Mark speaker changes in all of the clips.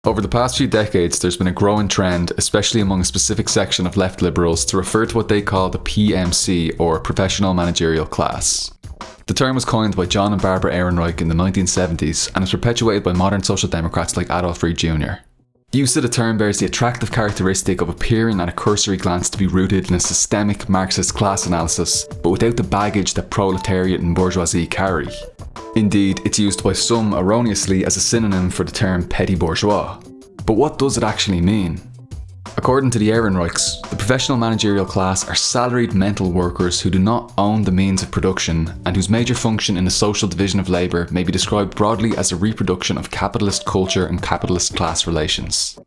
Speaker 1: Over the past few decades, there's been a growing trend, especially among a specific section of left liberals, to refer to what they call the PMC, or Professional-Managerial class. The term was coined by John and Barbara Ehrenreich in the 1970s and is perpetuated by modern social democrats like Adolf Reed Jr. Use of the term bears the attractive characteristic of appearing at a cursory glance to be rooted in a systemic Marxist class analysis, but without the baggage that proletariat and bourgeoisie carry. Indeed, it's used by some erroneously as a synonym for the term petty bourgeois. But what does it actually mean? According to the Ehrenreichs, the professional managerial class are salaried mental workers who do not own the means of production and whose major function in the social division of labour may be described broadly as a reproduction of capitalist culture and capitalist class relations.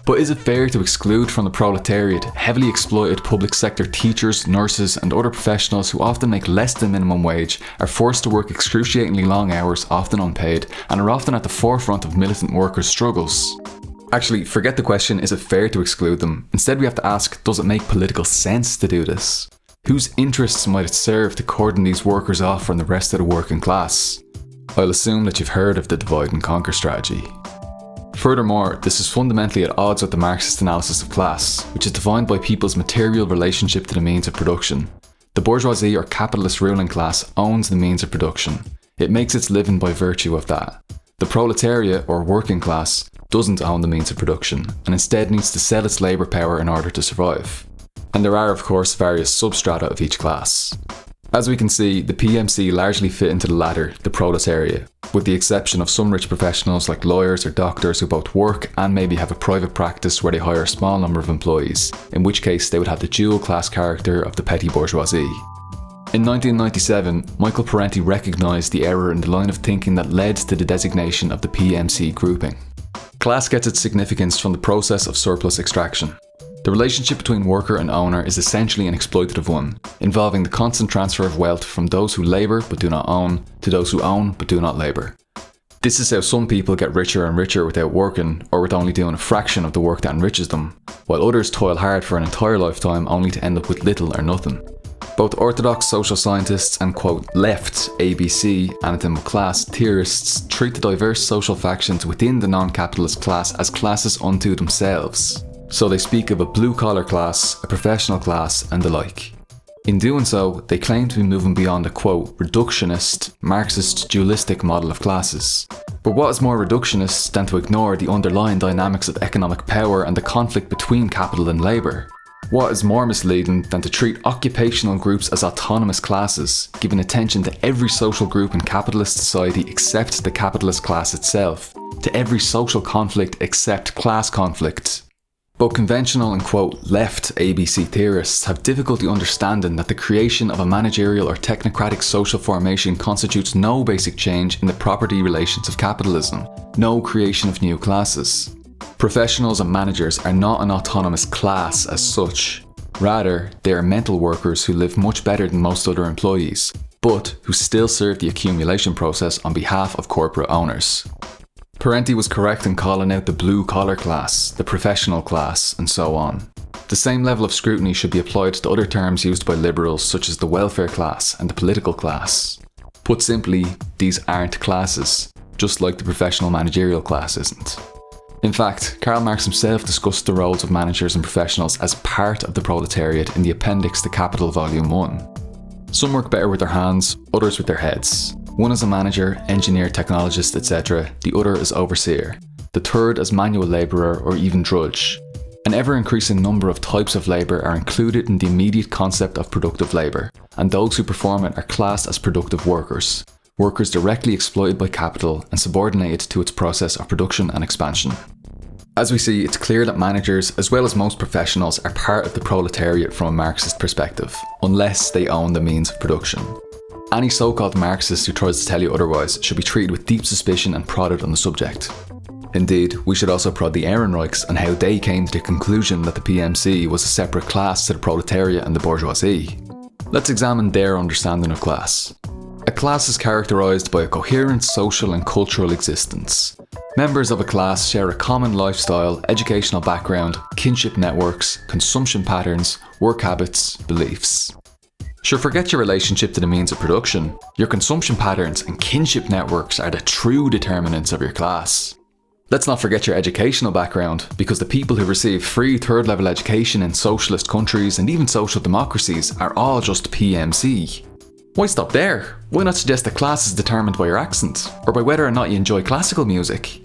Speaker 1: But is it fair to exclude from the proletariat heavily exploited public sector teachers, nurses and other professionals who often make less than minimum wage, are forced to work excruciatingly long hours, often unpaid, and are often at the forefront of militant workers' struggles? Actually, forget the question, is it fair to exclude them? Instead we have to ask, does it make political sense to do this? Whose interests might it serve to cordon these workers off from the rest of the working class? I'll assume that you've heard of the divide and conquer strategy. Furthermore, this is fundamentally at odds with the Marxist analysis of class, which is defined by people's material relationship to the means of production. The bourgeoisie or capitalist ruling class owns the means of production. It makes its living by virtue of that. The proletariat or working class doesn't own the means of production and instead needs to sell its labour power in order to survive. And there are of course various substrata of each class. As we can see, the PMC largely fit into the latter, the proletariat, with the exception of some rich professionals like lawyers or doctors who both work and maybe have a private practice where they hire a small number of employees, in which case they would have the dual class character of the petty bourgeoisie. In 1997, Michael Parenti recognised the error in the line of thinking that led to the designation of the PMC grouping. Class gets its significance from the process of surplus extraction. The relationship between worker and owner is essentially an exploitative one, involving the constant transfer of wealth from those who labour but do not own, to those who own but do not labour. This is how some people get richer and richer without working, or with only doing a fraction of the work that enriches them, while others toil hard for an entire lifetime only to end up with little or nothing. Both orthodox social scientists and quote left ABC anathema class theorists treat the diverse social factions within the non-capitalist class as classes unto themselves. So they speak of a blue-collar class, a professional class and the like. In doing so, they claim to be moving beyond a quote reductionist, Marxist dualistic model of classes. But what is more reductionist than to ignore the underlying dynamics of economic power and the conflict between capital and labour? What is more misleading than to treat occupational groups as autonomous classes, giving attention to every social group in capitalist society except the capitalist class itself, to every social conflict except class conflict? Both conventional and quote left ABC theorists have difficulty understanding that the creation of a managerial or technocratic social formation constitutes no basic change in the property relations of capitalism, no creation of new classes. Professionals and managers are not an autonomous class as such. Rather, they are mental workers who live much better than most other employees, but who still serve the accumulation process on behalf of corporate owners. Parenti was correct in calling out the blue-collar class, the professional class, and so on. The same level of scrutiny should be applied to other terms used by liberals such as the welfare class and the political class. Put simply, these aren't classes, just like the professional managerial class isn't. In fact, Karl Marx himself discussed the roles of managers and professionals as part of the proletariat in the appendix to Capital Volume 1. Some work better with their hands, others with their heads. One is a manager, engineer, technologist, etc. The other is overseer. The third as manual labourer or even drudge. An ever-increasing number of types of labour are included in the immediate concept of productive labour, and those who perform it are classed as productive workers. Workers directly exploited by capital and subordinated to its process of production and expansion. As we see, it's clear that managers, as well as most professionals, are part of the proletariat from a Marxist perspective, unless they own the means of production. Any so-called Marxist who tries to tell you otherwise should be treated with deep suspicion and prodded on the subject. Indeed, we should also prod the Ehrenreichs on how they came to the conclusion that the PMC was a separate class to the proletariat and the bourgeoisie. Let's examine their understanding of class. A class is characterised by a coherent social and cultural existence. Members of a class share a common lifestyle, educational background, kinship networks, consumption patterns, work habits, beliefs. Sure, forget your relationship to the means of production. Your consumption patterns and kinship networks are the true determinants of your class. Let's not forget your educational background, because the people who receive free third level education in socialist countries and even social democracies are all just PMC. Why stop there? Why not suggest that class is determined by your accent, or by whether or not you enjoy classical music?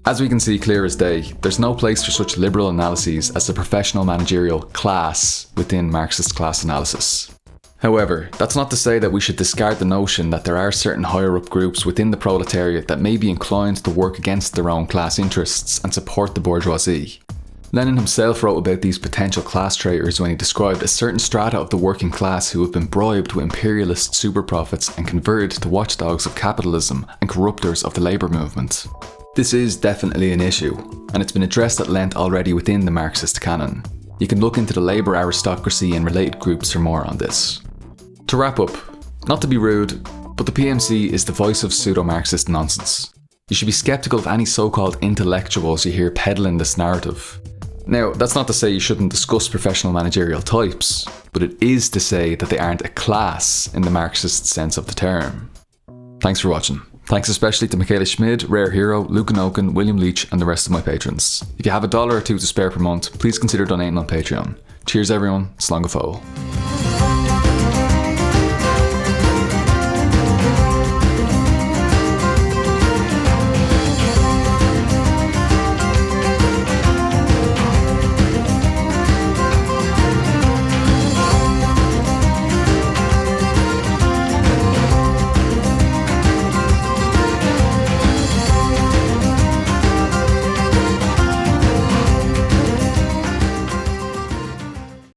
Speaker 1: As we can see clear as day, there's no place for such liberal analyses as the professional-managerial class within Marxist class analysis. However, that's not to say that we should discard the notion that there are certain higher-up groups within the proletariat that may be inclined to work against their own class interests and support the bourgeoisie. Lenin himself wrote about these potential class traitors when he described a certain strata of the working class who have been bribed with imperialist super profits and converted to watchdogs of capitalism and corruptors of the labour movement. This is definitely an issue, and it's been addressed at length already within the Marxist canon. You can look into the labour aristocracy and related groups for more on this. To wrap up, not to be rude, but the PMC is the voice of pseudo-Marxist nonsense. You should be sceptical of any so-called intellectuals you hear peddling this narrative. Now, that's not to say you shouldn't discuss professional managerial types, but it is to say that they aren't a class in the Marxist sense of the term. Thanks for watching. Thanks especially to Michaela Schmid, Rare Hero, Luke Oken, William Leach and the rest of my patrons. If you have $1 or $2 to spare per month, please consider donating on Patreon. Cheers everyone, slán go fóill.